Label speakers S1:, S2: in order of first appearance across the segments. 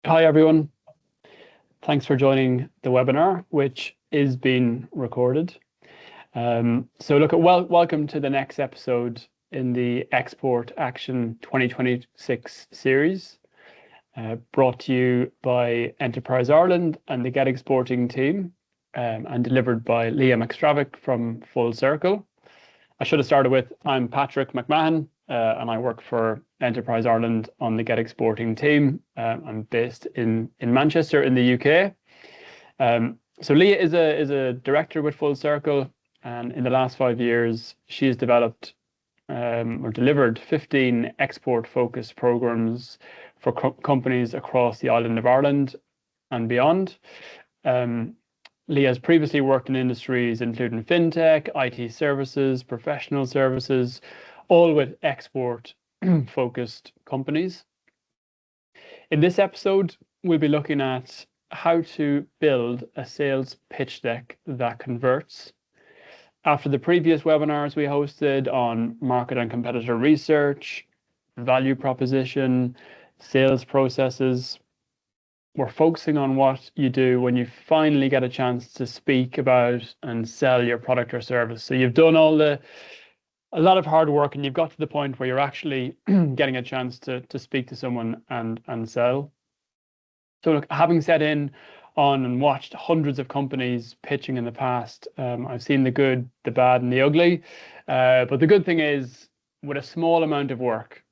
S1: Hi everyone, thanks for joining the webinar, which is being recorded. Welcome to the next episode in the Export Action 2026 series, brought to you by Enterprise Ireland and the Get Exporting team, and delivered by Leah McStravick from Full Circle. I should have started with, I'm Patrick McMahon, and I work for Enterprise Ireland on the Get Exporting team. I'm based in Manchester in the UK. So Leah is a director with Full Circle, and in the last 5 years, she has developed or delivered 15 export-focused programs for companies across the island of Ireland and beyond. Leah has previously worked in industries including fintech, IT services, professional services, all with export-focused companies. In this episode, we'll be looking at how to build a sales pitch deck that converts. After the previous webinars we hosted on market and competitor research, value proposition, sales processes, we're focusing on what you do when you finally get a chance to speak about and sell your product or service. So you've done a lot of hard work and you've got to the point where you're actually getting a chance to speak to someone and sell. So look, having set in on and watched hundreds of companies pitching in the past, I've seen the good, the bad, and the ugly. But the good thing is, with a small amount of work,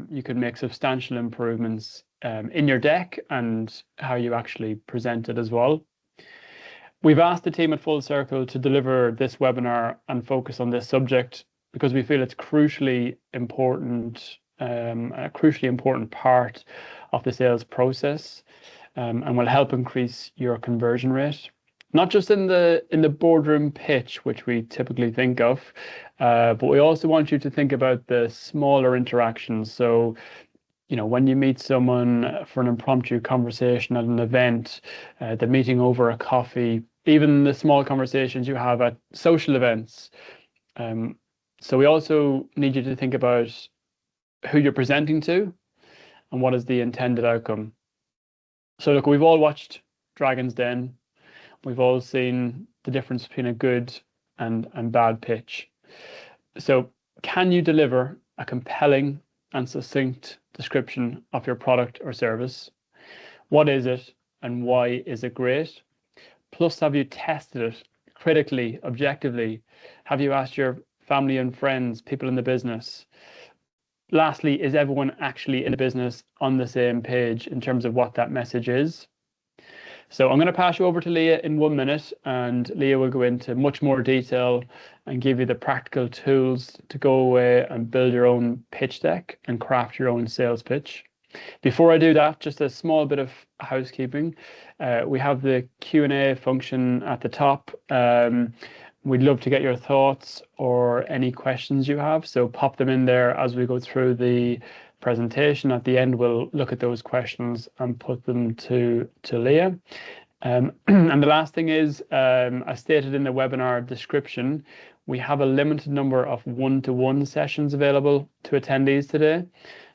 S1: you could make substantial improvements in your deck and how you actually present it as well. We've asked the team at Full Circle to deliver this webinar and focus on this subject because we feel it's crucially important, a crucially important part of the sales process, and will help increase your conversion rate. Not just in the boardroom pitch, which we typically think of, but we also want you to think about the smaller interactions. So, you know, when you meet someone for an impromptu conversation at an event, the meeting over a coffee, even the small conversations you have at social events. So we also need you to think about who you're presenting to and what is the intended outcome. So look, we've all watched Dragon's Den. We've all seen the difference between a good and bad pitch. So can you deliver a compelling and succinct description of your product or service? What is it and why is it great? Plus, have you tested it critically, objectively? Have you asked your family and friends, people in the business? Lastly, is everyone actually in the business on the same page in terms of what that message is? So I'm going to pass you over to Leah in 1 minute, and Leah will go into much more detail and give you the practical tools to go away and build your own pitch deck and craft your own sales pitch. Before I do that, just a small bit of housekeeping. We have the Q&A function at the top. We'd love to get your thoughts or any questions you have, so pop them in there as we go through the presentation. At the end, we'll look at those questions and put them to Leah. And the last thing is, as stated in the webinar description, we have a limited number of one-to-one sessions available to attendees today.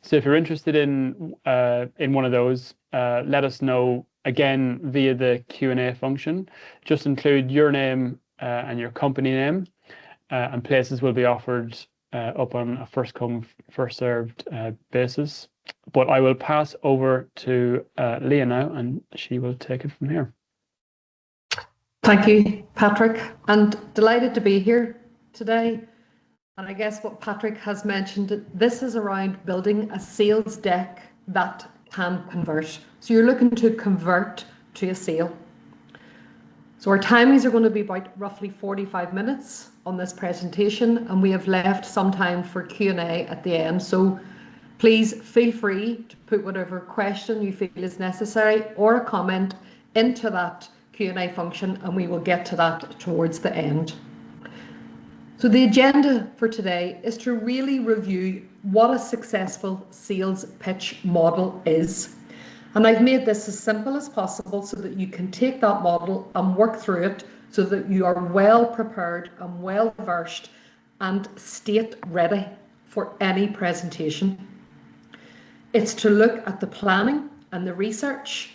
S1: So if you're interested in one of those, let us know again via the Q&A function. Just include your name and your company name, and places will be offered up on a first come, first served basis. But I will pass over to Leah now, and she will take it from here.
S2: Thank you, Patrick, and delighted to be here today. And I guess what Patrick has mentioned, this is around building a sales deck that can convert. So you're looking to convert to a sale. So our timings are going to be about roughly 45 minutes on this presentation, and we have left some time for Q&A at the end. So please feel free to put whatever question you feel is necessary or a comment into that Q&A function, and we will get to that towards the end. So the agenda for today is to really review what a successful sales pitch model is. And I've made this as simple as possible so that you can take that model and work through it so that you are well prepared and well versed and state ready for any presentation. It's to look at the planning and the research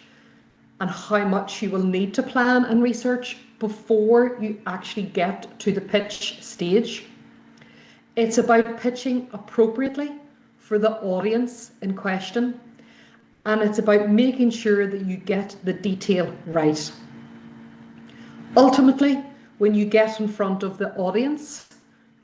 S2: and how much you will need to plan and research before you actually get to the pitch stage. It's about pitching appropriately for the audience in question, and it's about making sure that you get the detail right. Ultimately, when you get in front of the audience,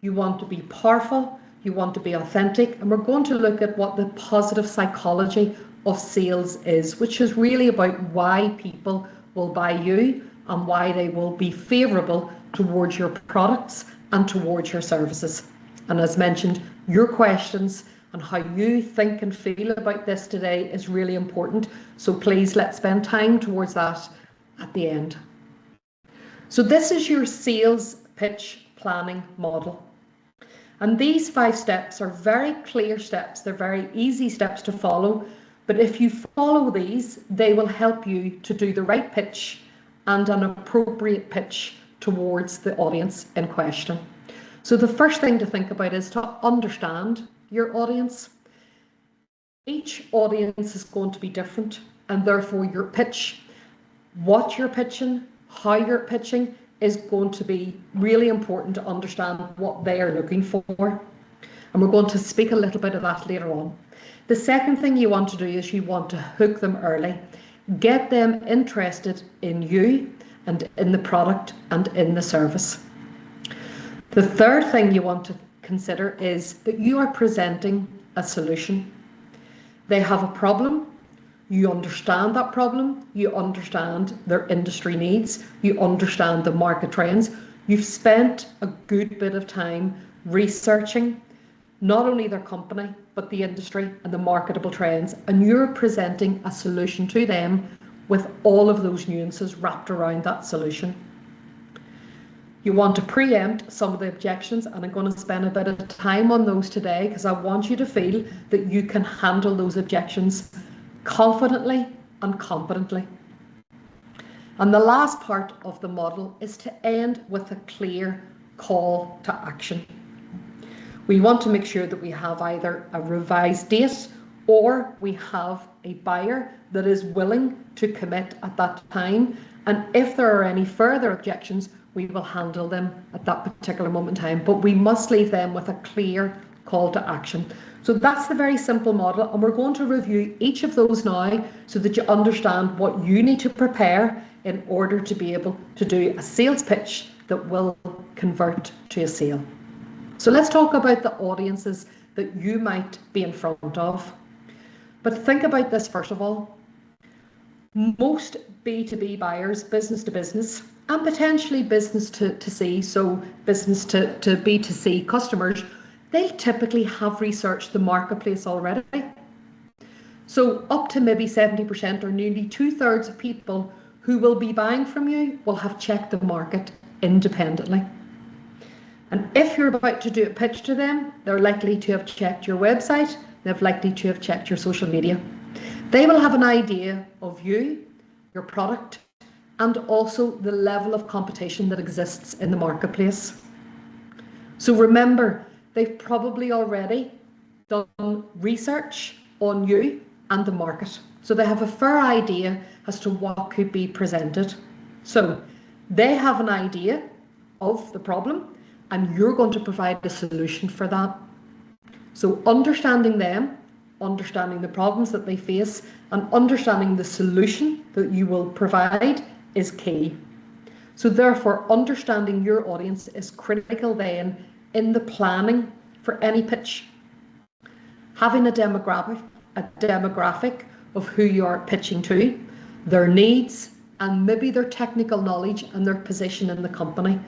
S2: you want to be powerful, you want to be authentic, and we're going to look at what the positive psychology of sales is, which is really about why people will buy you and why they will be favourable towards your products and towards your services. And as mentioned, your questions and how you think and feel about this today is really important. So please, let's spend time towards that at the end. So this is your sales pitch planning model. And these 5 steps are very clear steps. They're very easy steps to follow. But if you follow these, they will help you to do the right pitch and an appropriate pitch towards the audience in question. So the first thing to think about is to understand your audience. Each audience is going to be different, and therefore your pitch, what you're pitching, how you're pitching, is going to be really important to understand what they are looking for. And we're going to speak a little bit of that later on. The second thing you want to do is you want to hook them early. Get them interested in you and in the product and in the service. The third thing you want to consider is that you are presenting a solution. They have a problem. You understand that problem. You understand their industry needs. You understand the market trends. You've spent a good bit of time researching not only their company, but the industry and the marketable trends. And you're presenting a solution to them with all of those nuances wrapped around that solution. You want to preempt some of the objections, and I'm going to spend a bit of time on those today because I want you to feel that you can handle those objections confidently and competently. And the last part of the model is to end with a clear call to action. We want to make sure that we have either a revised date or we have a buyer that is willing to commit at that time. And if there are any further objections, we will handle them at that particular moment in time. But we must leave them with a clear call to action. So that's the very simple model, and we're going to review each of those now so that you understand what you need to prepare in order to be able to do a sales pitch that will convert to a sale. So let's talk about the audiences that you might be in front of. But think about this first of all. Most B2B buyers, business to business, and potentially business to C, so business to B2C customers, they typically have researched the marketplace already. So up to maybe 70% or nearly 2/3 of people who will be buying from you will have checked the market independently. And if you're about to do a pitch to them, they're likely to have checked your website, they're likely to have checked your social media. They will have an idea of you, your product, and also the level of competition that exists in the marketplace. So remember, they've probably already done research on you and the market. So they have a fair idea as to what could be presented. So they have an idea of the problem, and you're going to provide a solution for that. So understanding them, understanding the problems that they face, and understanding the solution that you will provide is key. So therefore, understanding your audience is critical then in the planning for any pitch. Having a demographic of who you are pitching to, their needs, and maybe their technical knowledge and their position in the company.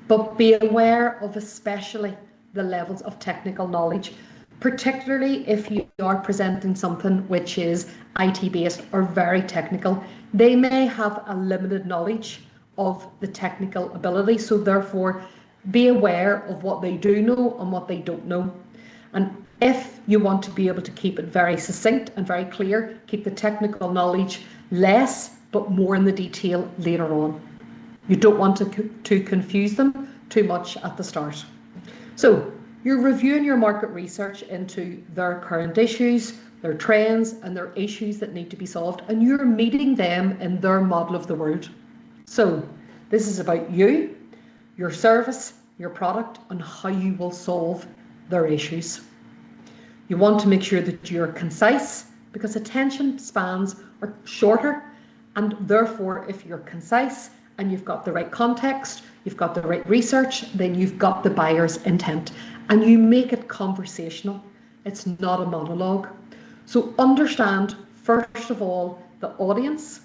S2: But be aware of especially the levels of technical knowledge, particularly if you are presenting something which is IT based or very technical. They may have a limited knowledge of the technical ability, so therefore be aware of what they do know and what they don't know. And if you want to be able to keep it very succinct and very clear, keep the technical knowledge less but more in the detail later on. You don't want to confuse them too much at the start. So you're reviewing your market research into their current issues, their trends and their issues that need to be solved, and you're meeting them in their model of the world. So this is about you, your service, your product, and how you will solve their issues. You want to make sure that you're concise, because attention spans are shorter, and therefore if you're concise and you've got the right context, you've got the right research, then you've got the buyer's intent, and you make it conversational. It's not a monologue. So understand, first of all, the audience,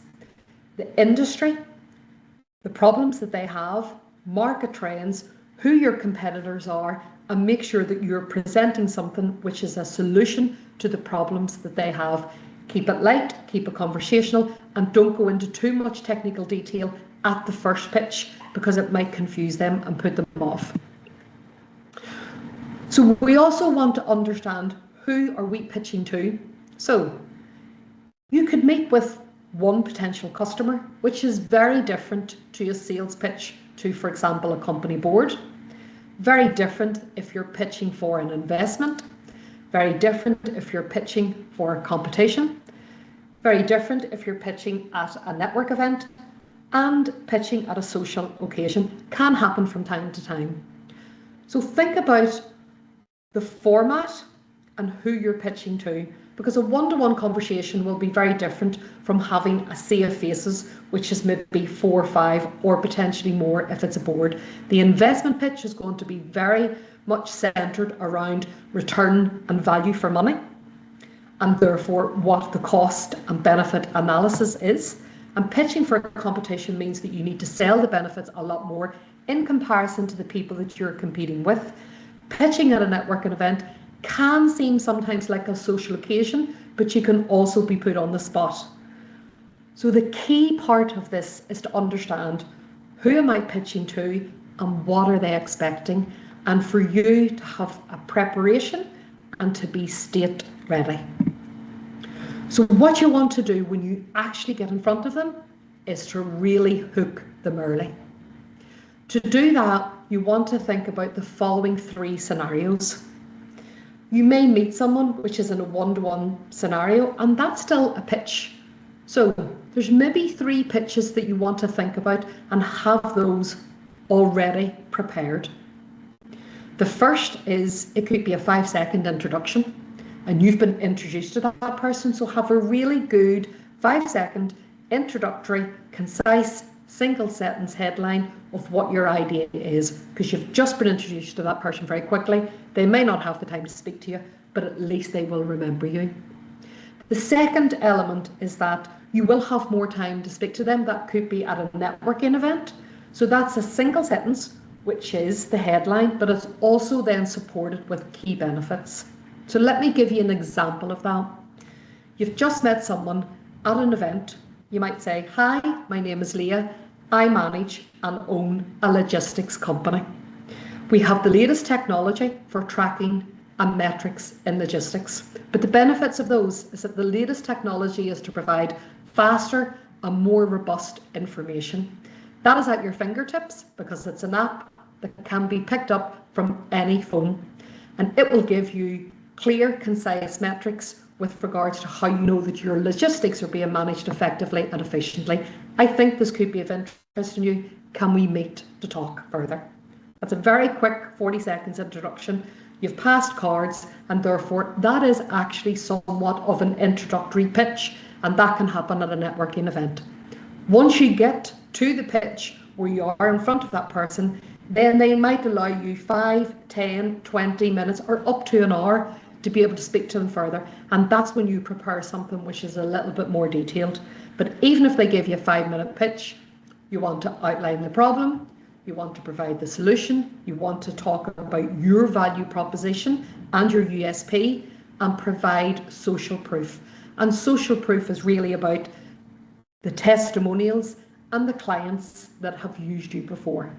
S2: the industry, the problems that they have, market trends, who your competitors are, and make sure that you're presenting something which is a solution to the problems that they have. Keep it light, keep it conversational, and don't go into too much technical detail at the first pitch, because it might confuse them and put them off. So we also want to understand, who are we pitching to? So you could meet with one potential customer, which is very different to a sales pitch to, for example, a company board. Very different if you're pitching for an investment. Very different if you're pitching for a competition. Very different if you're pitching at a network event, and pitching at a social occasion can happen from time to time. So think about the format and who you're pitching to, because a one-to-one conversation will be very different from having a sea of faces, which is maybe 4 or 5 or potentially more if it's a board. The investment pitch is going to be very much centred around return and value for money, and therefore what the cost and benefit analysis is. And pitching for a competition means that you need to sell the benefits a lot more in comparison to the people that you're competing with. Pitching at a networking event can seem sometimes like a social occasion, but you can also be put on the spot. So the key part of this is to understand, who am I pitching to and what are they expecting, and for you to have a preparation and to be state ready. So what you want to do when you actually get in front of them is to really hook them early. To do that, you want to think about the following 3 scenarios. You may meet someone which is in a one-to-one scenario, and that's still a pitch. So there's maybe 3 pitches that you want to think about and have those already prepared. The first is, it could be a 5-second introduction, and you've been introduced to that person, so have a really good 5-second introductory, concise, single sentence headline of what your idea is, because you've just been introduced to that person very quickly. They may not have the time to speak to you, but at least they will remember you. The second element is that you will have more time to speak to them. That could be at a networking event. So that's a single sentence, which is the headline, but it's also then supported with key benefits. So let me give you an example of that. You've just met someone at an event. You might say, "Hi, my name is Leah. I manage and own a logistics company. We have the latest technology for tracking and metrics in logistics. But the benefits of those is that the latest technology is to provide faster and more robust information. That is at your fingertips because it's an app that can be picked up from any phone, and it will give you clear, concise metrics with regards to how you know that your logistics are being managed effectively and efficiently. I think this could be of interest to you. Can we meet to talk further?" That's a very quick 40 seconds introduction. You've passed cards, and therefore that is actually somewhat of an introductory pitch, and that can happen at a networking event. Once you get to the pitch where you are in front of that person, then they might allow you 5, 10, 20 minutes or up to an hour to be able to speak to them further, and that's when you prepare something which is a little bit more detailed. But even if they give you a 5-minute pitch, you want to outline the problem, you want to provide the solution, you want to talk about your value proposition and your USP, and provide social proof. And social proof is really about the testimonials and the clients that have used you before.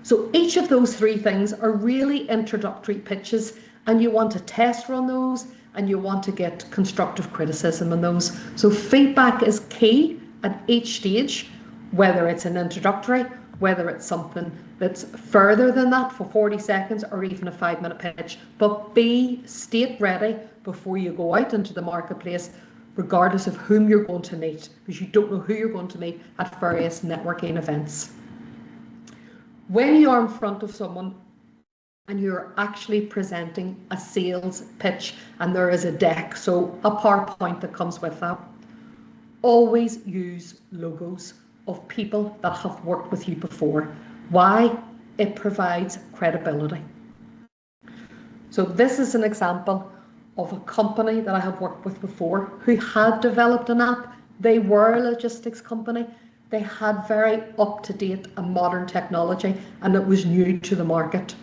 S2: So each of those 3 things are really introductory pitches, and you want to test run those, and you want to get constructive criticism on those. So feedback is key at each stage, whether it's an introductory, whether it's something that's further than that for 40 seconds or even a 5-minute pitch. But be state ready before you go out into the marketplace, regardless of whom you're going to meet, because you don't know who you're going to meet at various networking events. When you are in front of someone and you're actually presenting a sales pitch and there is a deck, so a PowerPoint that comes with that, always use logos of people that have worked with you before. Why? It provides credibility. So this is an example of a company that I have worked with before who had developed an app. They were a logistics company. They had very up-to-date and modern technology, and it was new to the market.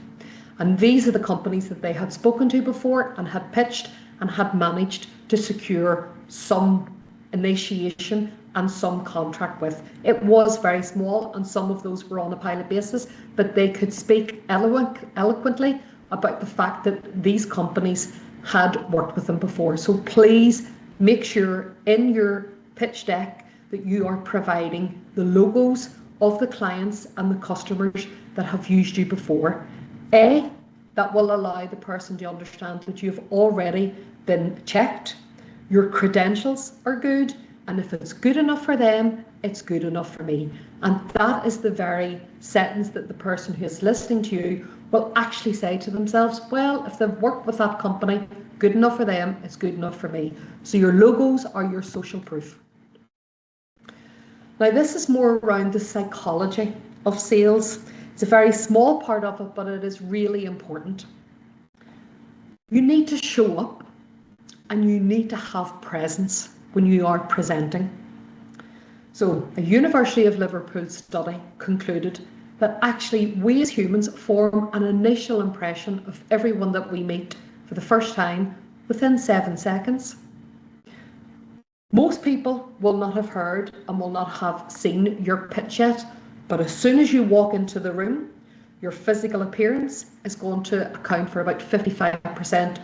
S2: And these are the companies that they had spoken to before and had pitched and had managed to secure some initiation and some contract with. It was very small, and some of those were on a pilot basis, but they could speak eloquently about the fact that these companies had worked with them before. So please make sure in your pitch deck that you are providing the logos of the clients and the customers that have used you before. That will allow the person to understand that you've already been checked, your credentials are good, and if it's good enough for them, it's good enough for me. And that is the very sentence that the person who is listening to you will actually say to themselves, well, if they've worked with that company, good enough for them, it's good enough for me. So your logos are your social proof. Now, this is more around the psychology of sales. It's a very small part of it, but it is really important. You need to show up and you need to have presence when you are presenting. So a University of Liverpool study concluded that actually we as humans form an initial impression of everyone that we meet for the first time within 7 seconds. Most people will not have heard and will not have seen your pitch yet, but as soon as you walk into the room, your physical appearance is going to account for about 55%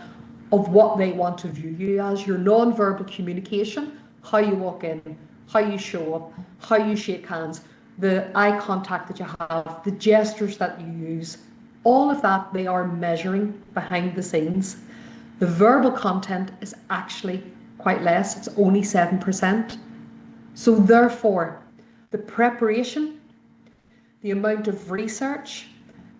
S2: of what they want to view you as. Your non-verbal communication, how you walk in, how you show up, how you shake hands, the eye contact that you have, the gestures that you use, all of that they are measuring behind the scenes. The verbal content is actually quite less, it's only 7%. So therefore, the preparation, the amount of research,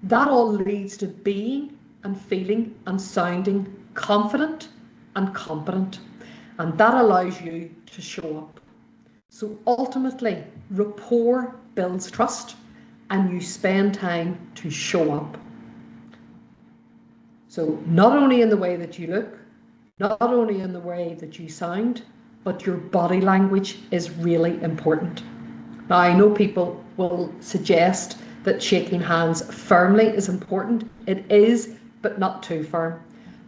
S2: that all leads to being and feeling and sounding confident and competent. And that allows you to show up. So ultimately, rapport builds trust and you spend time to show up. So not only in the way that you look, not only in the way that you sound, but your body language is really important. Now, I know people will suggest that shaking hands firmly is important. It is, but not too firm.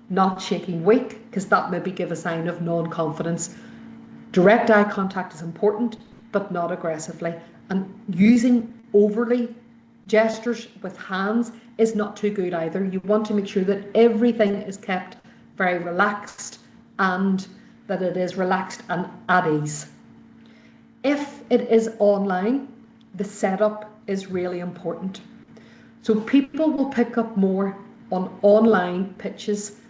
S2: Not shaking weak, because that maybe give a sign of non-confidence. Direct eye contact is important, but not aggressively. And using overly gestures with hands is not too good either. You want to make sure that everything is kept very relaxed and that it is relaxed and at ease. If it is online, the setup is really important. So people will pick up more on online pitches,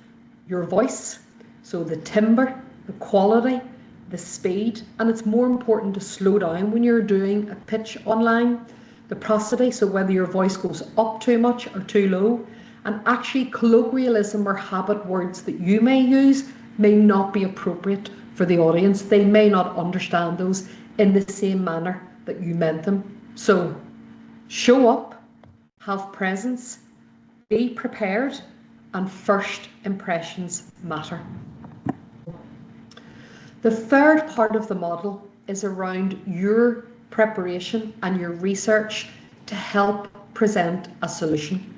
S2: your voice, so the timbre, the quality, the speed, and it's more important to slow down when you're doing a pitch online, the prosody, so whether your voice goes up too much or too low, and actually colloquialism or habit words that you may use may not be appropriate for the audience. They may not understand those in the same manner that you meant them. So show up, have presence, be prepared, and first impressions matter. The third part of the model is around your preparation and your research to help present a solution.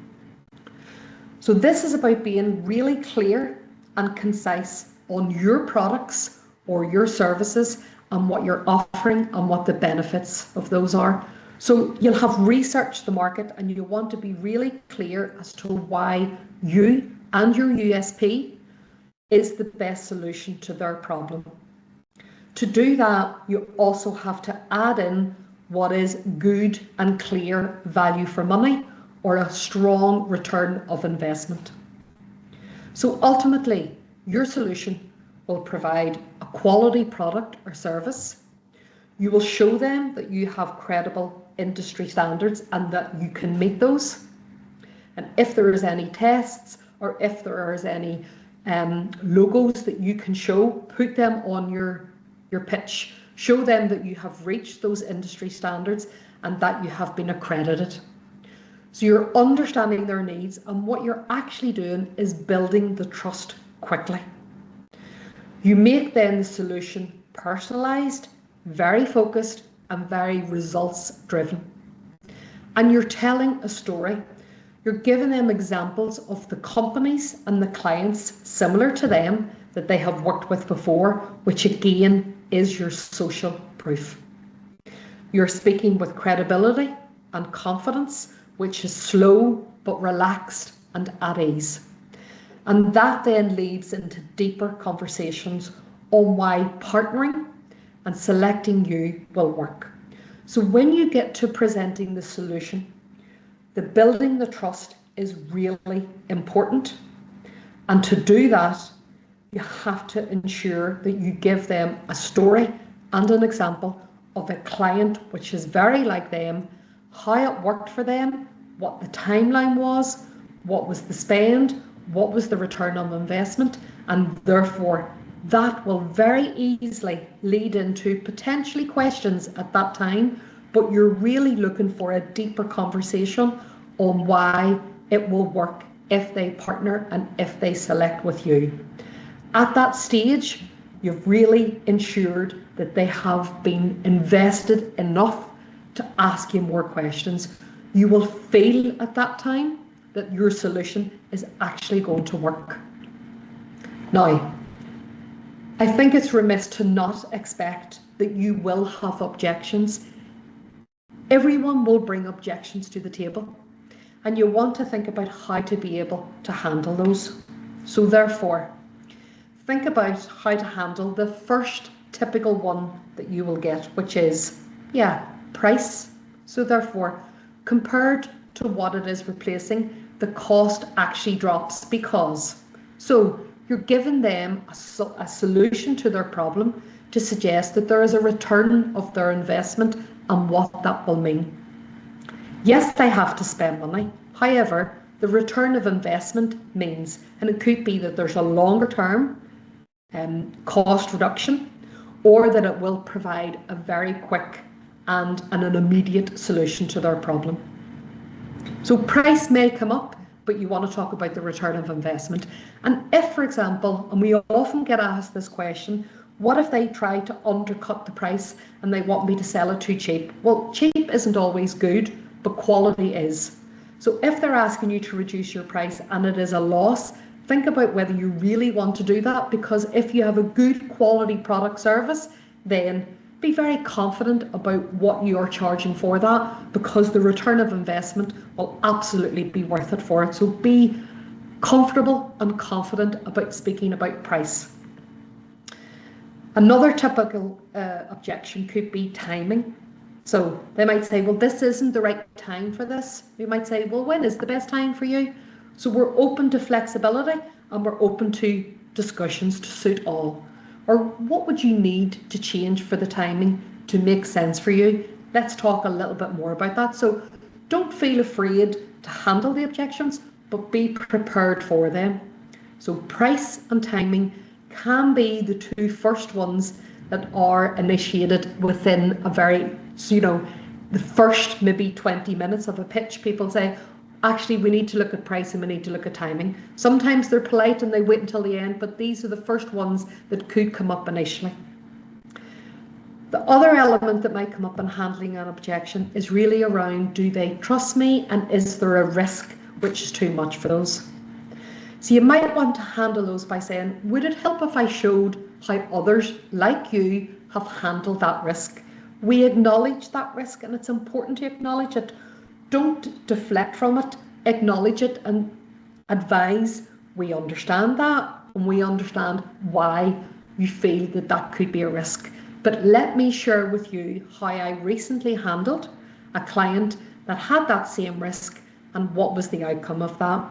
S2: So this is about being really clear and concise on your products or your services and what you're offering and what the benefits of those are. So you'll have researched the market and you want to be really clear as to why you and your USP is the best solution to their problem. To do that, you also have to add in what is good and clear value for money or a strong return of investment. So ultimately, your solution will provide a quality product or service. You will show them that you have credible industry standards and that you can meet those. And if there is any tests or if there is any logos that you can show, put them on your pitch. Show them that you have reached those industry standards and that you have been accredited. So you're understanding their needs, and what you're actually doing is building the trust quickly. You make then the solution personalised, very focused and very results driven. And you're telling a story. You're giving them examples of the companies and the clients similar to them that they have worked with before, which again is your social proof. You're speaking with credibility and confidence, which is slow but relaxed and at ease. And that then leads into deeper conversations on why partnering and selecting you will work. So when you get to presenting the solution, the building the trust is really important. And to do that, you have to ensure that you give them a story and an example of a client which is very like them, how it worked for them, what the timeline was, what was the spend, what was the return on investment, and therefore that will very easily lead into potentially questions at that time, but you're really looking for a deeper conversation on why it will work if they partner and if they select with you. At that stage, you've really ensured that they have been invested enough to ask you more questions. You will feel at that time that your solution is actually going to work. Now, I think it's remiss to not expect that you will have objections. Everyone will bring objections to the table, and you want to think about how to be able to handle those. So therefore, think about how to handle the first typical one that you will get, which is, price. So therefore, compared to what it is replacing, the cost actually drops because. So you're giving them a solution to their problem to suggest that there is a return of their investment and what that will mean. Yes, they have to spend money. However, the return of investment means, and it could be that there's a longer term cost reduction, or that it will provide a very quick and an immediate solution to their problem. So price may come up, but you want to talk about the return of investment. And if, for example, and we often get asked this question, what if they try to undercut the price and they want me to sell it too cheap? Well, cheap isn't always good, but quality is. So if they're asking you to reduce your price and it is a loss, think about whether you really want to do that, because if you have a good quality product service, then be very confident about what you are charging for that, because the return of investment will absolutely be worth it for it. So be comfortable and confident about speaking about price. Another typical objection could be timing. So they might say, well, this isn't the right time for this. You might say, well, when is the best time for you? So we're open to flexibility and we're open to discussions to suit all. Or what would you need to change for the timing to make sense for you? Let's talk a little bit more about that. So don't feel afraid to handle the objections, but be prepared for them. So price and timing can be the two first ones that are initiated within a very, the first maybe 20 minutes of a pitch. People say, actually, we need to look at price and we need to look at timing. Sometimes they're polite and they wait until the end, but these are the first ones that could come up initially. The other element that might come up in handling an objection is really around, do they trust me, and is there a risk which is too much for those? So you might want to handle those by saying, would it help if I showed how others like you have handled that risk? We acknowledge that risk, and it's important to acknowledge it. Don't deflect from it, acknowledge it and advise, we understand that and we understand why you feel that that could be a risk. But let me share with you how I recently handled a client that had that same risk and what was the outcome of that.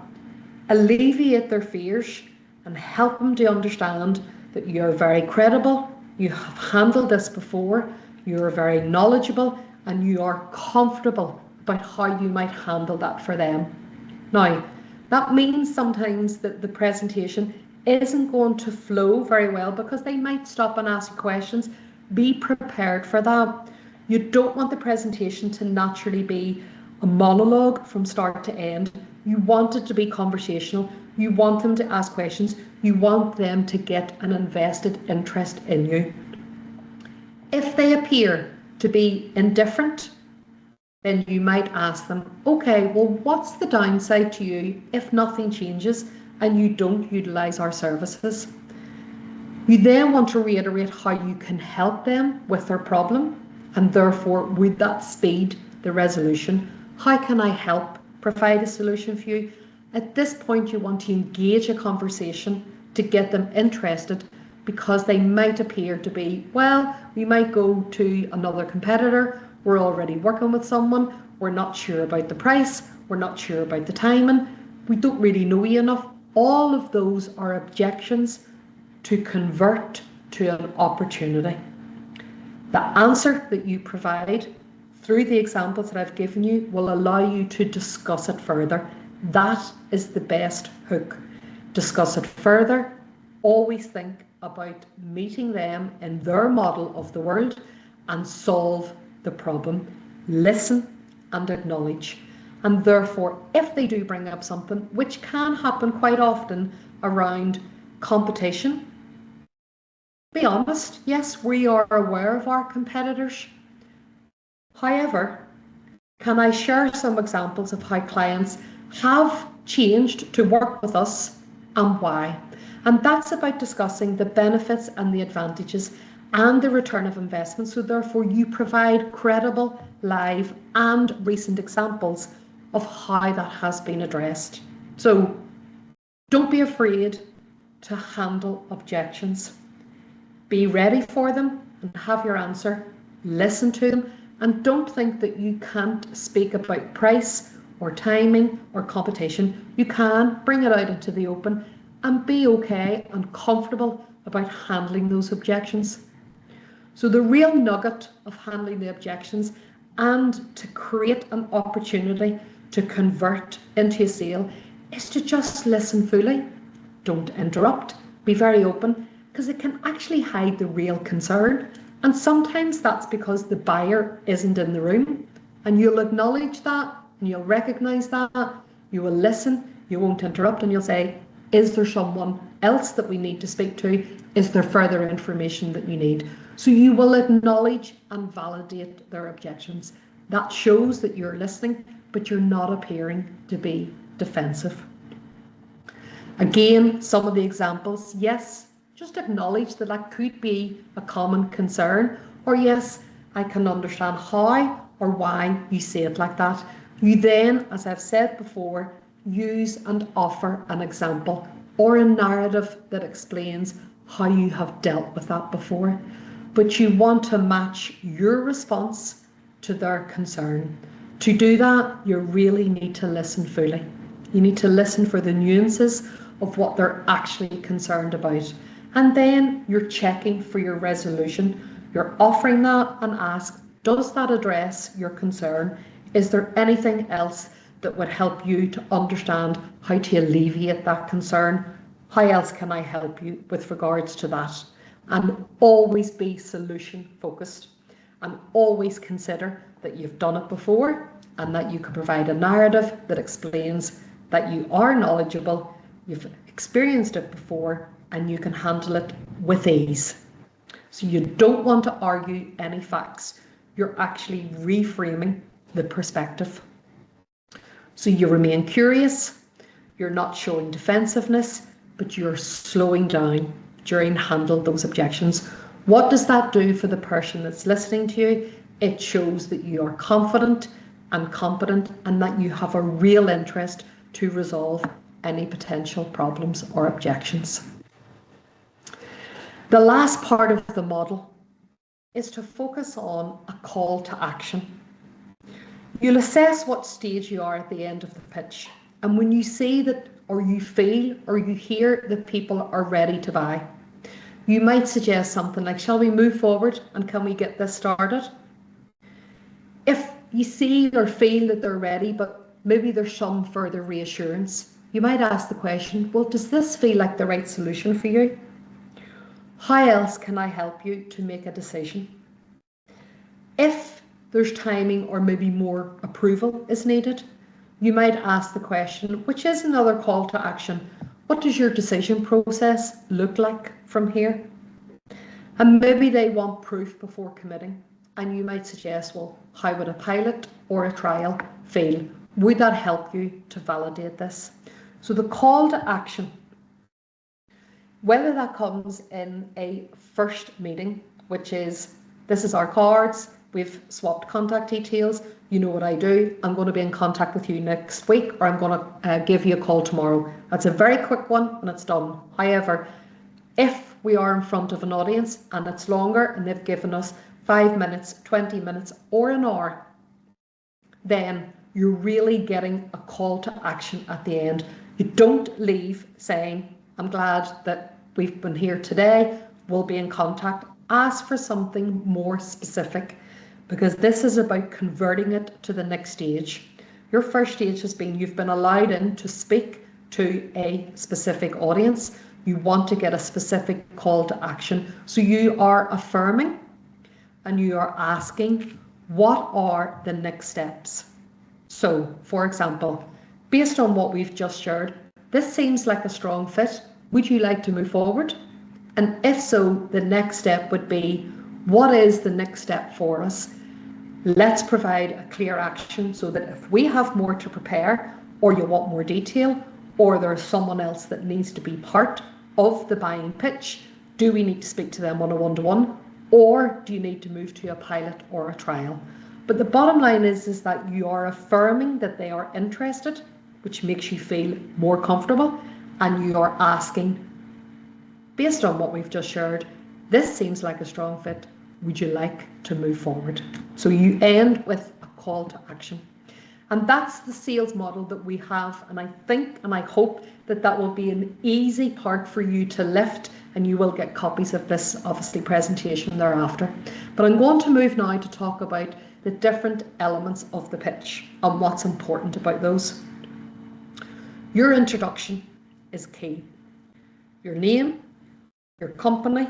S2: Alleviate their fears and help them to understand that you're very credible, you have handled this before, you're very knowledgeable, and you are comfortable about how you might handle that for them. Now, that means sometimes that the presentation isn't going to flow very well because they might stop and ask you questions. Be prepared for that. You don't want the presentation to naturally be a monologue from start to end. You want it to be conversational. You want them to ask questions. You want them to get an invested interest in you. If they appear to be indifferent, then you might ask them, okay, well, what's the downside to you if nothing changes and you don't utilise our services? You then want to reiterate how you can help them with their problem, and therefore would that speed the resolution? How can I help provide a solution for you? At this point, you want to engage a conversation to get them interested, because they might appear to be, well, we might go to another competitor, we're already working with someone, we're not sure about the price, we're not sure about the timing, we don't really know you enough. All of those are objections to convert to an opportunity. The answer that you provide through the examples that I've given you will allow you to discuss it further. That is the best hook. Discuss it further. Always think about meeting them in their model of the world and solve the problem. Listen and acknowledge. And therefore, if they do bring up something, which can happen quite often around competition, be honest, yes, we are aware of our competitors. However, can I share some examples of how clients have changed to work with us and why? And that's about discussing the benefits and the advantages and the return of investment. So therefore you provide credible, live and recent examples of how that has been addressed. So don't be afraid to handle objections. Be ready for them and have your answer. Listen to them, and don't think that you can't speak about price or timing or competition. You can bring it out into the open and be okay and comfortable about handling those objections. So the real nugget of handling the objections and to create an opportunity to convert into a sale is to just listen fully. Don't interrupt. Be very open, because it can actually hide the real concern. And sometimes that's because the buyer isn't in the room, and you'll acknowledge that and you'll recognise that. You will listen, you won't interrupt, and you'll say, is there someone else that we need to speak to? Is there further information that you need? So you will acknowledge and validate their objections. That shows that you're listening, but you're not appearing to be defensive. Again, some of the examples, yes, just acknowledge that that could be a common concern, or yes, I can understand how or why you say it like that. You then, as I've said before, use and offer an example or a narrative that explains how you have dealt with that before. But you want to match your response to their concern. To do that, you really need to listen fully. You need to listen for the nuances of what they're actually concerned about. And then you're checking for your resolution. You're offering that and ask, does that address your concern? Is there anything else that would help you to understand how to alleviate that concern? How else can I help you with regards to that? And always be solution focused, and always consider that you've done it before and that you can provide a narrative that explains that you are knowledgeable, you've experienced it before, and you can handle it with ease. So you don't want to argue any facts. You're actually reframing the perspective. So you remain curious, you're not showing defensiveness, but you're slowing down during handle those objections. What does that do for the person that's listening to you? It shows that you are confident and competent and that you have a real interest to resolve any potential problems or objections. The last part of the model is to focus on a call to action. You'll assess what stage you are at the end of the pitch, and when you see that or you feel or you hear that people are ready to buy. You might suggest something like, shall we move forward and can we get this started? If you see or feel that they're ready, but maybe there's some further reassurance, you might ask the question, well, does this feel like the right solution for you? How else can I help you to make a decision? If there's timing or maybe more approval is needed, you might ask the question, which is another call to action, what does your decision process look like from here? And maybe they want proof before committing. And you might suggest, well, how would a pilot or a trial feel? Would that help you to validate this? So the call to action, whether that comes in a first meeting, which is, this is our cards, we've swapped contact details, you know what I do, I'm going to be in contact with you next week, or I'm going to give you a call tomorrow. That's a very quick one and it's done. However, if we are in front of an audience and it's longer and they've given us 5 minutes, 20 minutes or an hour, then you're really getting a call to action at the end. You don't leave saying, I'm glad that we've been here today, we'll be in contact. Ask for something more specific, because this is about converting it to the next stage. Your first stage has been, you've been allowed in to speak to a specific audience. You want to get a specific call to action. So you are affirming and you are asking, what are the next steps? So, for example, based on what we've just shared, this seems like a strong fit. Would you like to move forward? And if so, the next step would be, what is the next step for us? Let's provide a clear action so that if we have more to prepare, or you want more detail, or there's someone else that needs to be part of the buying pitch, do we need to speak to them on a one-to-one, or do you need to move to a pilot or a trial? But the bottom line is that you are affirming that they are interested, which makes you feel more comfortable, and you are asking, based on what we've just shared, this seems like a strong fit. Would you like to move forward? So you end with a call to action. And that's the sales model that we have. And I think and I hope that that will be an easy part for you to lift, and you will get copies of this, obviously, presentation thereafter. But I'm going to move now to talk about the different elements of the pitch and what's important about those. Your introduction is key. Your name, your company,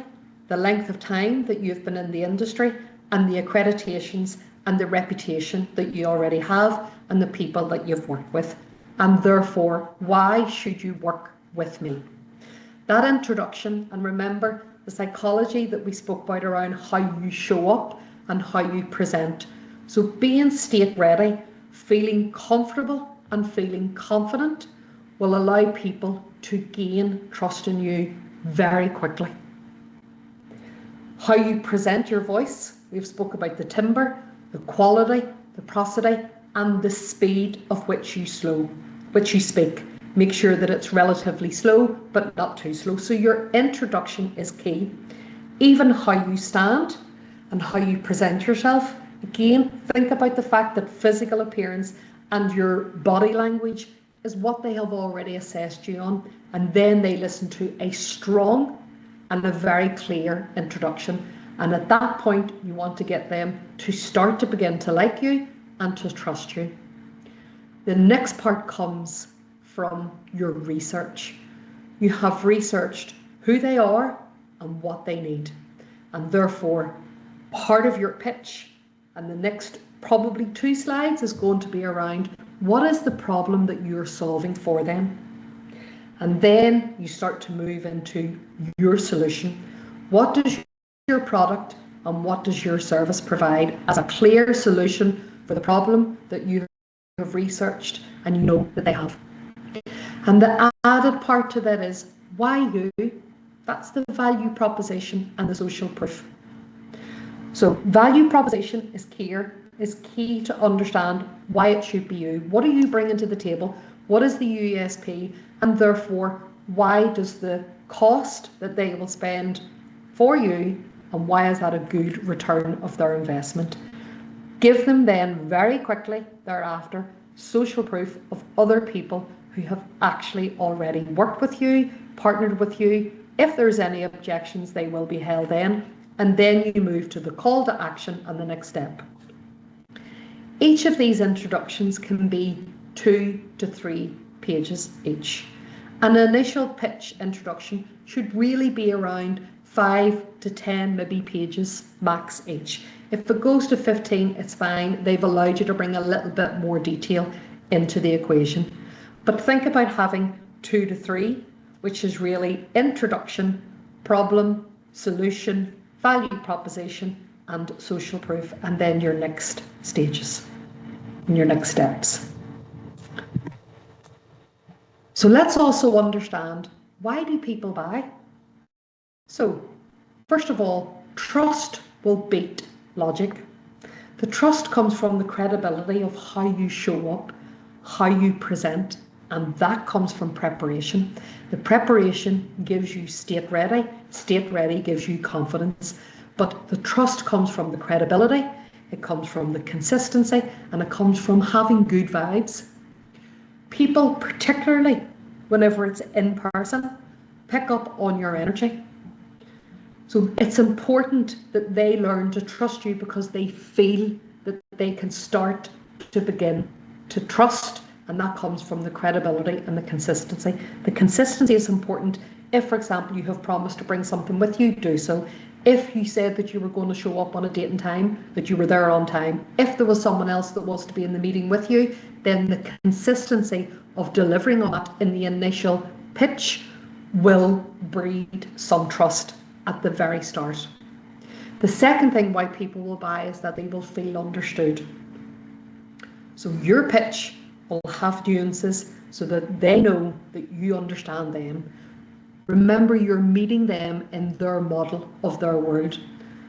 S2: the length of time that you've been in the industry, and the accreditations and the reputation that you already have, and the people that you've worked with. And therefore, why should you work with me? That introduction, and remember the psychology that we spoke about around how you show up and how you present. So being state ready, feeling comfortable and feeling confident will allow people to gain trust in you very quickly. How you present your voice, we've spoke about the timbre, the quality, the prosody, and the speed of which you speak. Make sure that it's relatively slow, but not too slow. So your introduction is key. Even how you stand and how you present yourself. Again, think about the fact that physical appearance and your body language is what they have already assessed you on. And then they listen to a strong and a very clear introduction. And at that point, you want to get them to start to begin to like you and to trust you. The next part comes from your research. You have researched who they are and what they need. And therefore, part of your pitch and the next probably 2 slides is going to be around what is the problem that you're solving for them. And then you start to move into your solution. What does your product and what does your service provide as a clear solution for the problem that you have researched and you know that they have? And the added part to that is why you? That's the value proposition and the social proof. So value proposition is key to understand why it should be you. What are you bringing to the table? What is the USP? And therefore, why does the cost that they will spend for you, and why is that a good return of their investment? Give them then very quickly thereafter social proof of other people who have actually already worked with you, partnered with you. If there's any objections, they will be held in, and then you move to the call to action and the next step. Each of these introductions can be 2 to 3 pages each. An initial pitch introduction should really be around 5 to 10 maybe pages max each. If it goes to 15, it's fine. They've allowed you to bring a little bit more detail into the equation. But think about having 2 to 3, which is really introduction, problem, solution, value proposition, and social proof, and then your next stages and your next steps. So let's also understand, why do people buy? So first of all, trust will beat logic. The trust comes from the credibility of how you show up, how you present, and that comes from preparation. The preparation gives you state ready gives you confidence, but the trust comes from the credibility, it comes from the consistency, and it comes from having good vibes. People, particularly whenever it's in person, pick up on your energy. So it's important that they learn to trust you because they feel that they can start to begin to trust, and that comes from the credibility and the consistency. The consistency is important. If, for example, you have promised to bring something with you, do so. If you said that you were going to show up on a date and time, that you were there on time. If there was someone else that was to be in the meeting with you, then the consistency of delivering on that in the initial pitch will breed some trust at the very start. The second thing why people will buy is that they will feel understood. So your pitch will have nuances so that they know that you understand them. Remember, you're meeting them in their model of their world.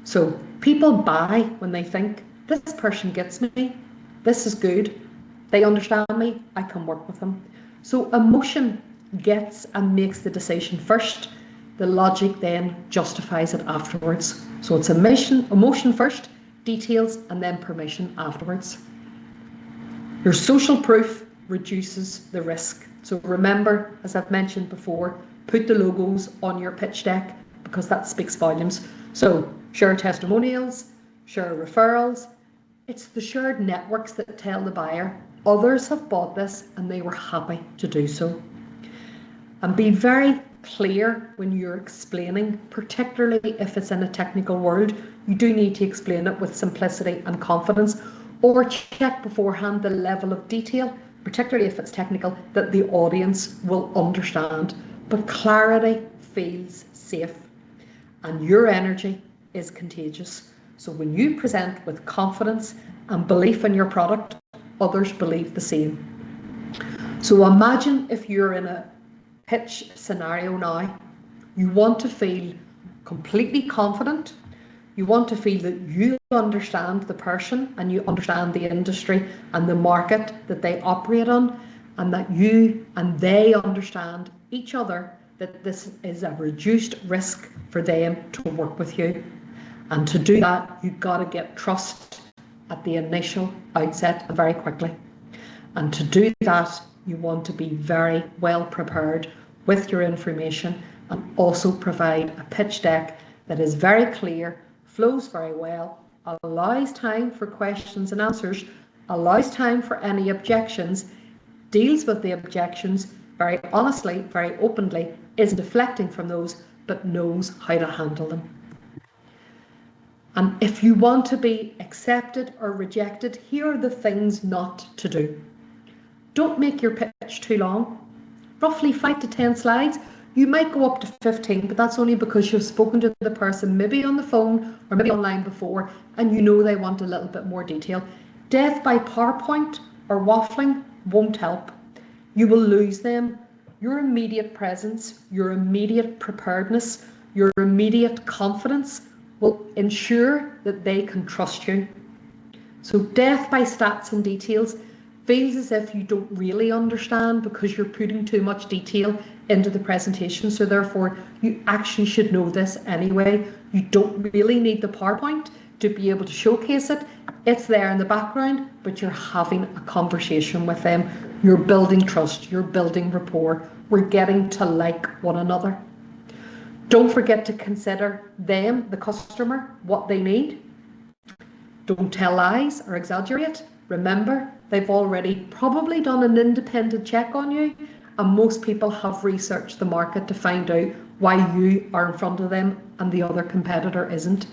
S2: So people buy when they think, this person gets me, this is good, they understand me, I can work with them. So emotion gets and makes the decision first. The logic then justifies it afterwards. So it's emotion first, details, and then permission afterwards. Your social proof reduces the risk. So remember, as I've mentioned before, put the logos on your pitch deck because that speaks volumes. So share testimonials, share referrals. It's the shared networks that tell the buyer others have bought this and they were happy to do so. And be very clear when you're explaining, particularly if it's in a technical world. You do need to explain it with simplicity and confidence, or check beforehand the level of detail, particularly if it's technical, that the audience will understand. But clarity feels safe, and your energy is contagious. So when you present with confidence and belief in your product, others believe the same. So imagine if you're in a pitch scenario now, you want to feel completely confident, you want to feel that you understand the person and you understand the industry and the market that they operate on, and that you and they understand each other, that this is a reduced risk for them to work with you. And to do that, you've got to get trust at the initial outset very quickly. And to do that, you want to be very well prepared with your information, and also provide a pitch deck that is very clear, flows very well, allows time for questions and answers, allows time for any objections, deals with the objections very honestly, very openly, isn't deflecting from those, but knows how to handle them. And if you want to be accepted or rejected, here are the things not to do. Don't make your pitch too long. Roughly 5 to 10 slides. You might go up to 15, but that's only because you've spoken to the person maybe on the phone or maybe online before, and you know they want a little bit more detail. Death by PowerPoint or waffling won't help. You will lose them. Your immediate presence, your immediate preparedness, your immediate confidence will ensure that they can trust you. So death by stats and details feels as if you don't really understand because you're putting too much detail into the presentation. So therefore, you actually should know this anyway. You don't really need the PowerPoint to be able to showcase it. It's there in the background, but you're having a conversation with them. You're building trust, you're building rapport. We're getting to like one another. Don't forget to consider them, the customer, what they need. Don't tell lies or exaggerate. Remember, they've already probably done an independent check on you, and most people have researched the market to find out why you are in front of them and the other competitor isn't.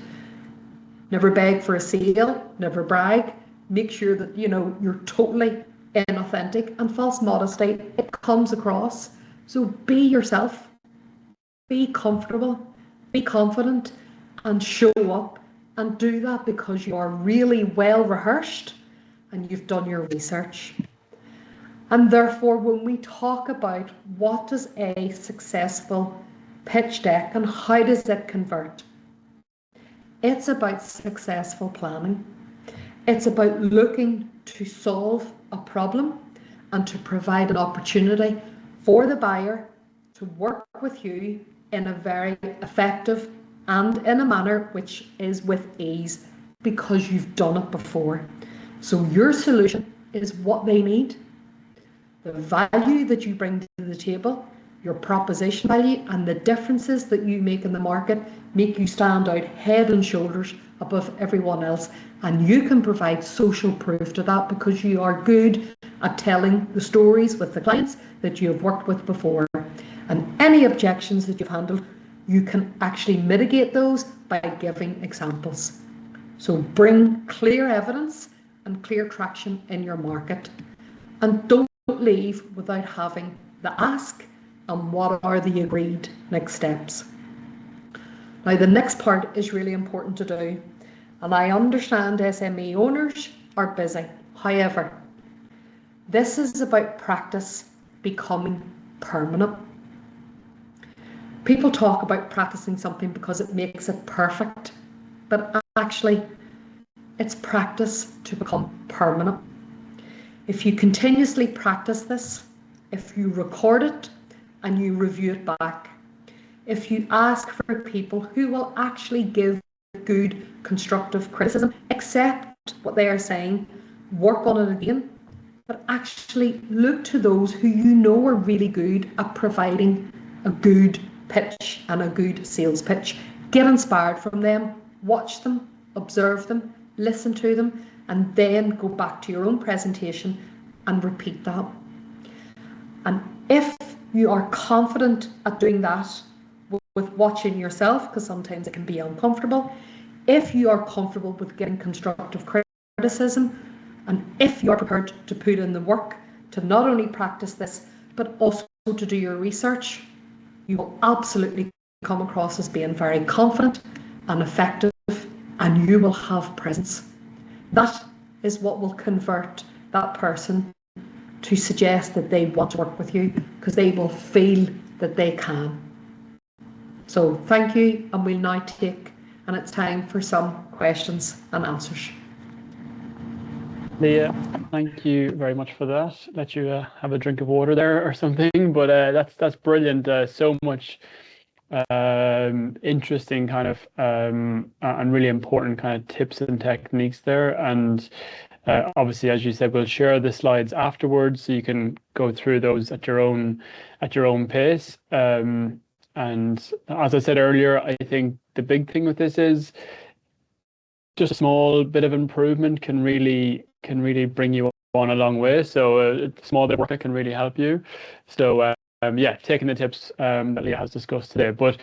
S2: Never beg for a sale, never brag. Make sure that you're totally inauthentic, and false modesty, it comes across. So be yourself, be comfortable, be confident, and show up, and do that because you are really well rehearsed and you've done your research. And therefore, when we talk about what does a successful pitch deck and how does it convert, it's about successful planning. It's about looking to solve a problem and to provide an opportunity for the buyer to work with you in a very effective and in a manner which is with ease, because you've done it before. So your solution is what they need. The value that you bring to the table, your proposition value, and the differences that you make in the market make you stand out head and shoulders above everyone else. And you can provide social proof to that because you are good at telling the stories with the clients that you have worked with before. And any objections that you've handled, you can actually mitigate those by giving examples. So bring clear evidence and clear traction in your market. And don't leave without having the ask and what are the agreed next steps. Now, the next part is really important to do. And I understand SME owners are busy. However, this is about practice becoming permanent. People talk about practicing something because it makes it perfect, but actually it's practice to become permanent. If you continuously practice this, if you record it and you review it back, if you ask for people who will actually give good constructive criticism, accept what they are saying, work on it again, but actually look to those who you know are really good at providing a good pitch and a good sales pitch. Get inspired from them, watch them, observe them, listen to them, and then go back to your own presentation and repeat that. And if you are confident at doing that with watching yourself, because sometimes it can be uncomfortable, if you are comfortable with getting constructive criticism, and if you are prepared to put in the work to not only practice this, but also to do your research, you will absolutely come across as being very confident and effective, and you will have presence. That is what will convert that person to suggest that they want to work with you, because they will feel that they can. So thank you, and we'll now take, and it's time for some questions and answers.
S1: Leah, thank you very much for that. Let you have a drink of water there or something, but that's brilliant. So much interesting kind of and really important kind of tips and techniques there. And obviously, as you said, we'll share the slides afterwards, so you can go through those at your own pace. And as I said earlier, I think the big thing with this is just a small bit of improvement can really bring you on a long way. So a small bit of work that can really help you. So yeah, taking the tips that Leah has discussed today. But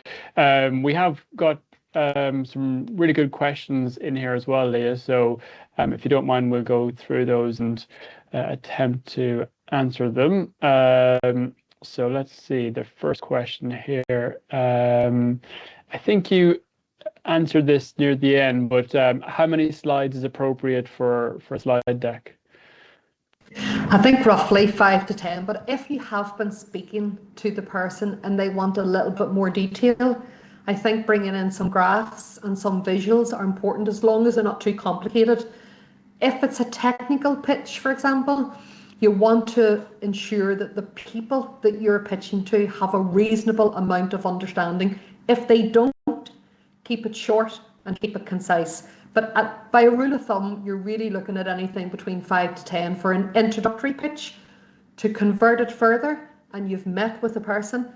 S1: we have got some really good questions in here as well, Leah. So if you don't mind, we'll go through those and attempt to answer them. So let's see, the first question here. I think you answered this near the end, but how many slides is appropriate for a slide deck?
S2: I think roughly 5 to 10, but if you have been speaking to the person and they want a little bit more detail, I think bringing in some graphs and some visuals are important, as long as they're not too complicated. If it's a technical pitch, for example, you want to ensure that the people that you're pitching to have a reasonable amount of understanding. If they don't, keep it short and keep it concise. But by a rule of thumb, you're really looking at anything between 5 to 10 for an introductory pitch. To convert it further, and you've met with the person,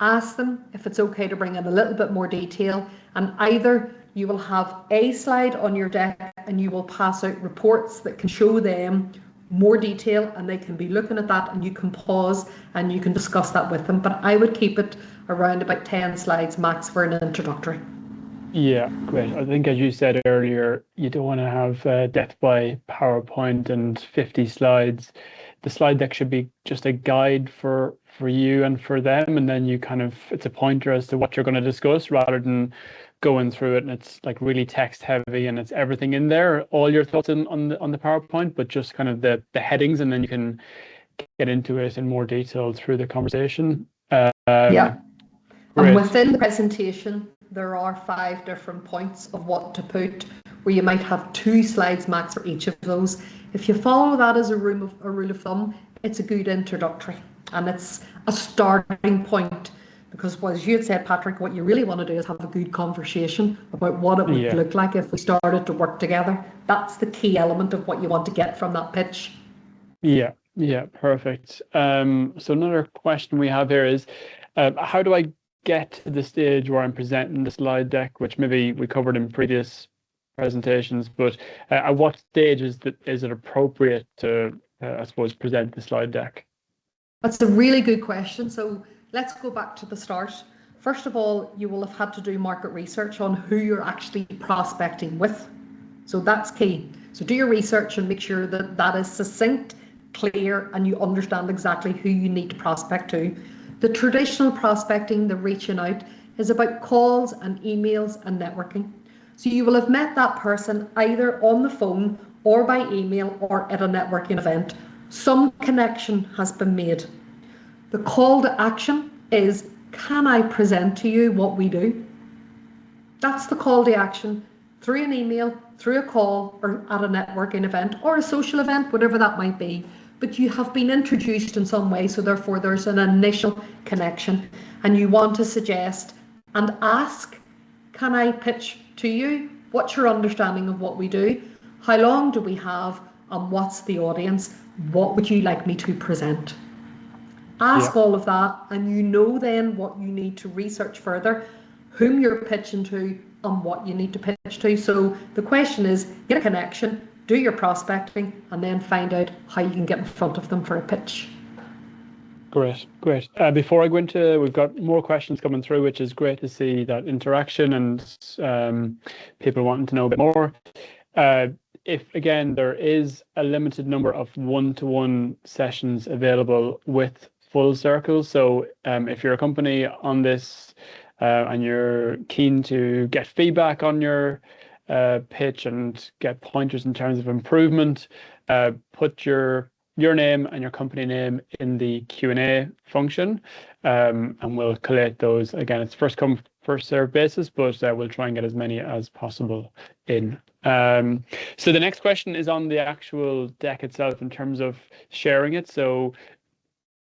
S2: ask them if it's okay to bring in a little bit more detail, and either you will have a slide on your deck and you will pass out reports that can show them more detail, and they can be looking at that, and you can pause and you can discuss that with them. But I would keep it around about 10 slides max for an introductory.
S1: Yeah, great. I think, as you said earlier, you don't want to have death by PowerPoint and 50 slides. The slide deck should be just a guide for you and for them, and then you kind of, it's a pointer as to what you're going to discuss, rather than going through it and it's like really text heavy and it's everything in there, all your thoughts on the PowerPoint, but just kind of the headings, and then you can get into it in more detail through the conversation.
S2: Yeah.
S1: Great.
S2: And within the presentation, there are 5 different points of what to put, where you might have 2 slides max for each of those. If you follow that as a rule of thumb, it's a good introductory, and it's a starting point. Because as you had said, Patrick, what you really want to do is have a good conversation about what it would look like if we started to work together. That's the key element of what you want to get from that pitch.
S1: Yeah, perfect. So another question we have here is, how do I get to the stage where I'm presenting the slide deck, which maybe we covered in previous presentations, but at what stage is it appropriate to, I suppose, present the slide deck?
S2: That's a really good question. So let's go back to the start. First of all, you will have had to do market research on who you're actually prospecting with. So that's key. So do your research and make sure that that is succinct, clear, and you understand exactly who you need to prospect to. The traditional prospecting, the reaching out, is about calls and emails and networking. So you will have met that person either on the phone or by email or at a networking event. Some connection has been made. The call to action is, can I present to you what we do? That's the call to action, through an email, through a call, or at a networking event or a social event, whatever that might be. But you have been introduced in some way, so therefore there's an initial connection, and you want to suggest and ask, can I pitch to you? What's your understanding of what we do? How long do we have? And what's the audience? What would you like me to present? Ask all of that, and you know then what you need to research further, whom you're pitching to and what you need to pitch to. So the question is, get a connection, do your prospecting, and then find out how you can get in front of them for a pitch.
S1: Great. Before I go into, we've got more questions coming through, which is great to see that interaction and people wanting to know a bit more. If, again, there is a limited number of one-to-one sessions available with Full Circle. So if you're a company on this and you're keen to get feedback on your pitch and get pointers in terms of improvement, put your name and your company name in the Q&A function, and we'll collate those. Again, it's first come, first served basis, but we'll try and get as many as possible in. So the next question is on the actual deck itself in terms of sharing it. So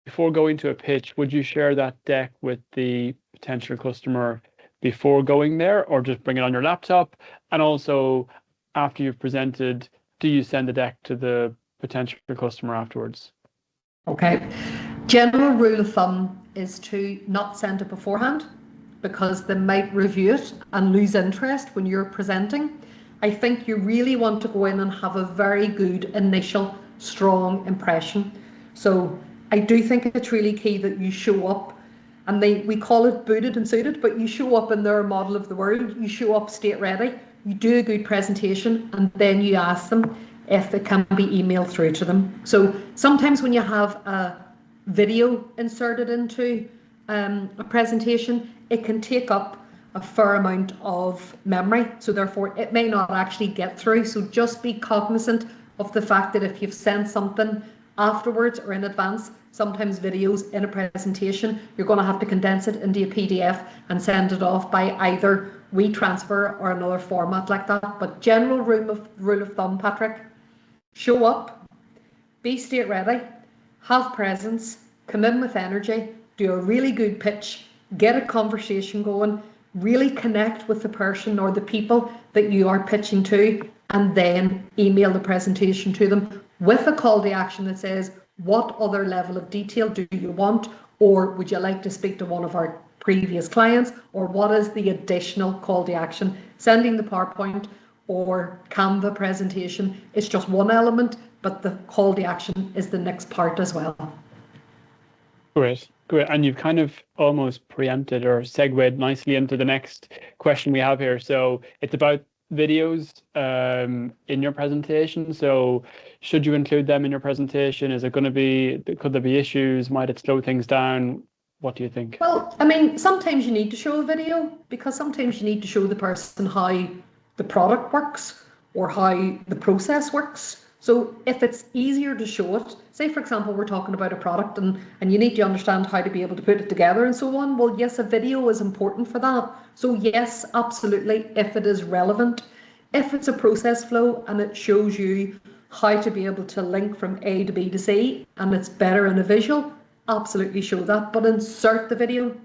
S1: before going to a pitch, would you share that deck with the potential customer before going there, or just bring it on your laptop? And also, after you've presented, do you send the deck to the potential customer afterwards?
S2: Okay. General rule of thumb is to not send it beforehand, because they might review it and lose interest when you're presenting. I think you really want to go in and have a very good initial strong impression. So I do think it's really key that you show up, and we call it booted and suited, but you show up in their model of the world, you show up state ready, you do a good presentation, and then you ask them if it can be emailed through to them. So sometimes when you have a video inserted into a presentation, it can take up a fair amount of memory, so therefore it may not actually get through. So just be cognizant of the fact that if you've sent something afterwards or in advance, sometimes videos in a presentation, you're going to have to condense it into a PDF and send it off by either WeTransfer or another format like that. But general rule of thumb, Patrick, show up, be state ready, have presence, come in with energy, do a really good pitch, get a conversation going, really connect with the person or the people that you are pitching to, and then email the presentation to them with a call to action that says, what other level of detail do you want? Or would you like to speak to one of our previous clients? Or what is the additional call to action? Sending the PowerPoint or Canva presentation is just one element, but the call to action is the next part as well.
S1: Great, great. And you've kind of almost preempted or segued nicely into the next question we have here. So it's about videos in your presentation. So should you include them in your presentation? Is it going to be, could there be issues? Might it slow things down? What do you think?
S2: Well, I mean, sometimes you need to show a video because sometimes you need to show the person how the product works or how the process works. So if it's easier to show it, say for example, we're talking about a product and you need to understand how to be able to put it together and so on. Well, yes, a video is important for that. So yes, absolutely, if it is relevant, if it's a process flow and it shows you how to be able to link from A to B to C and it's better in a visual, absolutely show that, but insert the video.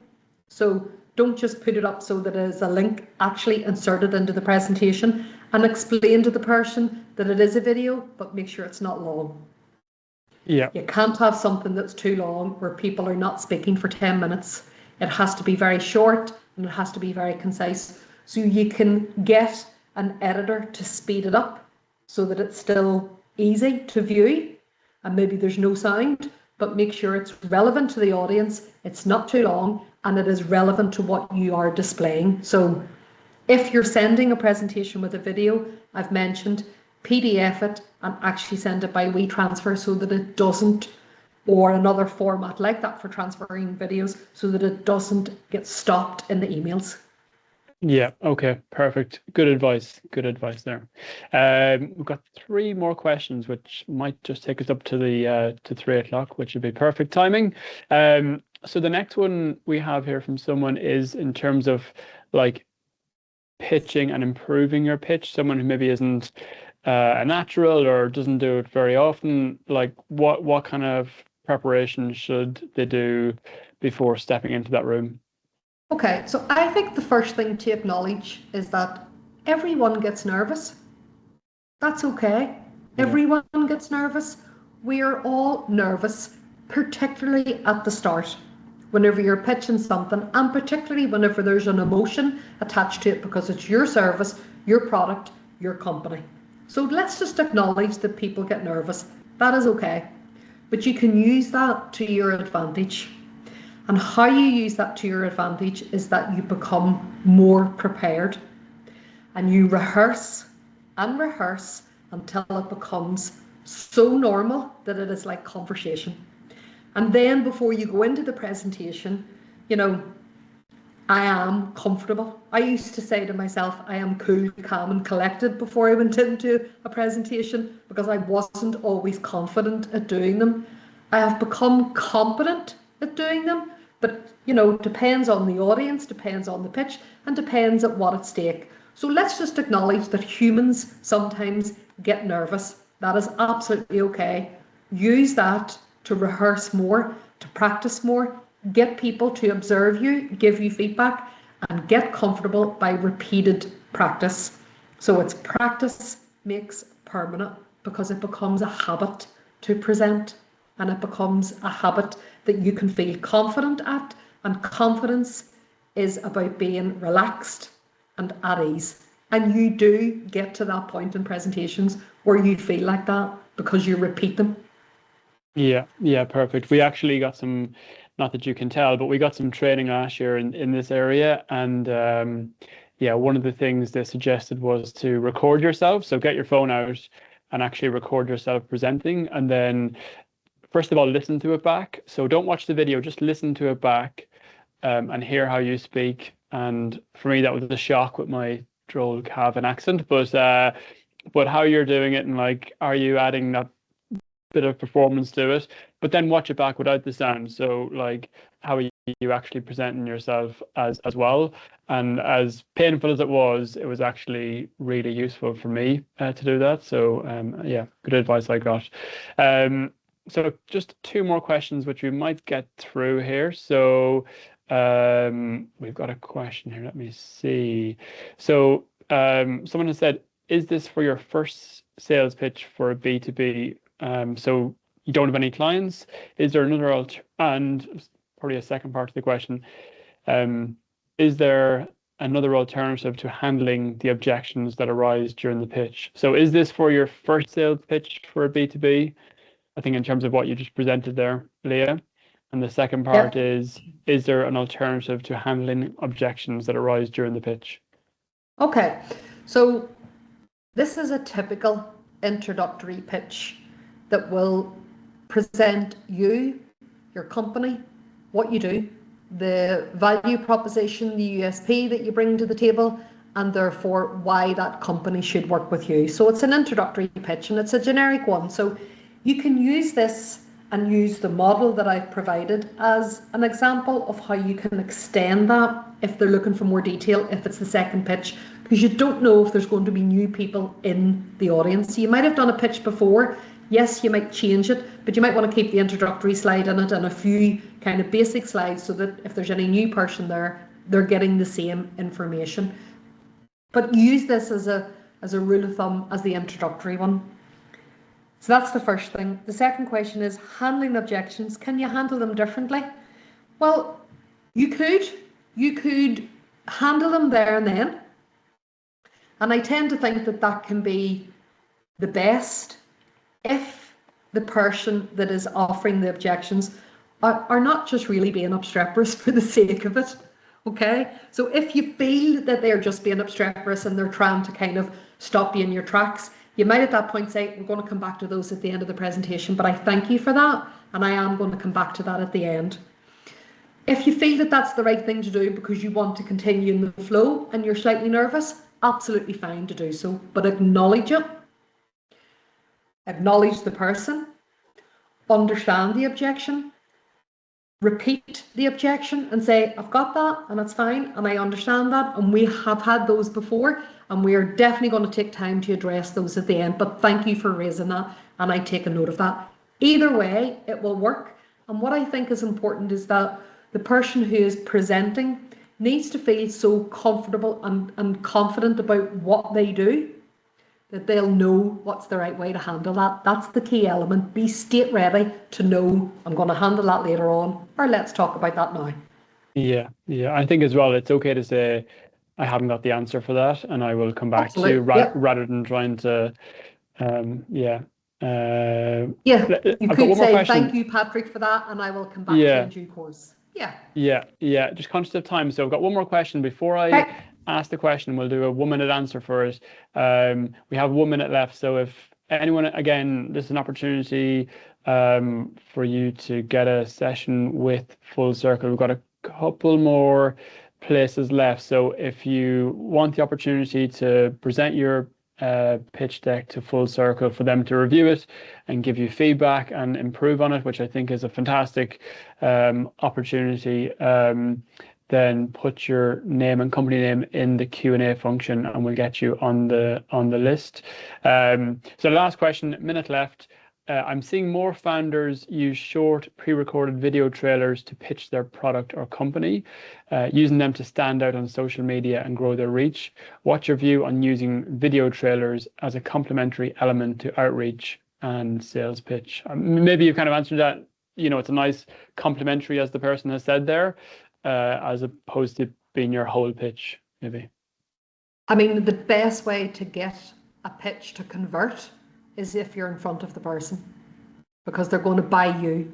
S2: So don't just put it up so that it is a link, actually insert it into the presentation and explain to the person that it is a video, but make sure it's not long.
S1: Yeah.
S2: You can't have something that's too long where people are not speaking for 10 minutes. It has to be very short and it has to be very concise. So you can get an editor to speed it up so that it's still easy to view and maybe there's no sound, but make sure it's relevant to the audience, it's not too long, and it is relevant to what you are displaying. So if you're sending a presentation with a video, I've mentioned PDF it and actually send it by WeTransfer so that it doesn't, or another format like that for transferring videos, so that it doesn't get stopped in the emails.
S1: Yeah, okay, perfect. Good advice there. We've got 3 more questions, which might just take us up to the to 3 o'clock, which would be perfect timing. So the next one we have here from someone is in terms of like pitching and improving your pitch. Someone who maybe isn't a natural or doesn't do it very often. Like what kind of preparation should they do before stepping into that room?
S2: Okay, so I think the first thing to acknowledge is that everyone gets nervous. That's okay. Everyone gets nervous. We are all nervous, particularly at the start, whenever you're pitching something, and particularly whenever there's an emotion attached to it because it's your service, your product, your company. So let's just acknowledge that people get nervous. That is okay. But you can use that to your advantage. And how you use that to your advantage is that you become more prepared and you rehearse and rehearse until it becomes so normal that it is like conversation. And then before you go into the presentation, you know, I am comfortable. I used to say to myself, I am cool, calm and collected before I went into a presentation because I wasn't always confident at doing them. I have become competent at doing them, but you know, depends on the audience, depends on the pitch, and depends at what at stake. So let's just acknowledge that humans sometimes get nervous. That is absolutely okay. Use that to rehearse more, to practice more, get people to observe you, give you feedback, and get comfortable by repeated practice. So it's practice makes permanent because it becomes a habit to present. And it becomes a habit that you can feel confident at, and confidence is about being relaxed and at ease. And you do get to that point in presentations where you feel like that because you repeat them.
S1: Yeah, perfect. We actually got some, not that you can tell, but we got some training last year in this area. And yeah, one of the things they suggested was to record yourself. So get your phone out and actually record yourself presenting, and then first of all, listen to it back. So don't watch the video, just listen to it back and hear how you speak. And for me, that was a shock with my droll Cavan accent, but how you're doing it and like, are you adding that bit of performance to it? But then watch it back without the sound. So like, how are you actually presenting yourself as well? And as painful as it was actually really useful for me to do that. So yeah, good advice I got. So just 2 more questions, which we might get through here. So we've got a question here. Let me see. So someone has said, is this for your first sales pitch for a B2B? So you don't have any clients. Is there another and probably a second part of the question, is there another alternative to handling the objections that arise during the pitch? So is this for your first sales pitch for a B2B? I think in terms of what you just presented there, Leah. And the second part is there an alternative to handling objections that arise during the pitch?
S2: Okay, so this is a typical introductory pitch that will present you, your company, what you do, the value proposition, the USP that you bring to the table, and therefore why that company should work with you. So it's an introductory pitch and it's a generic one. So you can use this and use the model that I've provided as an example of how you can extend that if they're looking for more detail, if it's the second pitch, because you don't know if there's going to be new people in the audience. So you might have done a pitch before. Yes, you might change it, but you might want to keep the introductory slide in it and a few kind of basic slides so that if there's any new person there, they're getting the same information. But use this as a rule of thumb as the introductory one. So that's the first thing. The second question is handling objections. Can you handle them differently? Well, you could handle them there and then. And I tend to think that that can be the best if the person that is offering the objections are not just really being obstreperous for the sake of it. Okay, so if you feel that they're just being obstreperous and they're trying to kind of stop you in your tracks, you might at that point say, we're going to come back to those at the end of the presentation, but I thank you for that, and I am going to come back to that at the end. If you feel that that's the right thing to do because you want to continue in the flow and you're slightly nervous, absolutely fine to do so, but acknowledge it. Acknowledge the person, understand the objection, repeat the objection and say, I've got that and it's fine and I understand that and we have had those before and we are definitely going to take time to address those at the end, but thank you for raising that and I take a note of that. Either way, it will work. And what I think is important is that the person who is presenting needs to feel so comfortable and confident about what they do that they'll know what's the right way to handle that. That's the key element. Be state ready to know I'm going to handle that later on, or let's talk about that now.
S1: Yeah. I think as well, it's okay to say, I haven't got the answer for that, and I will come back to you rather than trying to,
S2: you could say, thank you, Patrick, for that, and I will come back to you in due course.
S1: Yeah. Just conscious of time. So I've got one more question before I ask the question. We'll do a 1 minute answer for it. We have 1 minute left. So if anyone, again, this is an opportunity for you to get a session with Full Circle. We've got a couple more places left. So if you want the opportunity to present your pitch deck to Full Circle for them to review it and give you feedback and improve on it, which I think is a fantastic opportunity, then put your name and company name in the Q&A function and we'll get you on the list. So last question, minute left. I'm seeing more founders use short pre-recorded video trailers to pitch their product or company, using them to stand out on social media and grow their reach. What's your view on using video trailers as a complementary element to outreach and sales pitch? Maybe you've kind of answered that. It's a nice complementary, as the person has said there, as opposed to being your whole pitch, maybe.
S2: I mean, the best way to get a pitch to convert is if you're in front of the person, because they're going to buy you.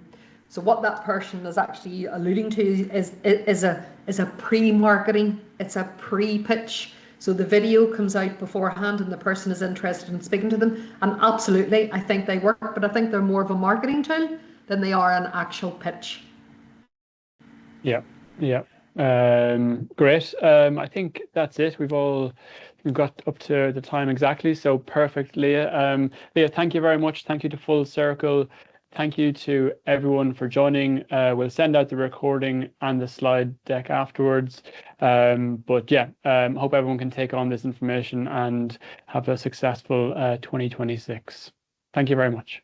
S2: So what that person is actually alluding to is a pre-marketing, it's a pre-pitch. So the video comes out beforehand and the person is interested in speaking to them. And absolutely, I think they work, but I think they're more of a marketing tool than they are an actual pitch.
S1: Yeah. Great. I think that's it. We've got up to the time exactly. So perfect, Leah. Leah, thank you very much. Thank you to Full Circle. Thank you to everyone for joining. We'll send out the recording and the slide deck afterwards. Hope everyone can take on this information and have a successful 2026. Thank you very much.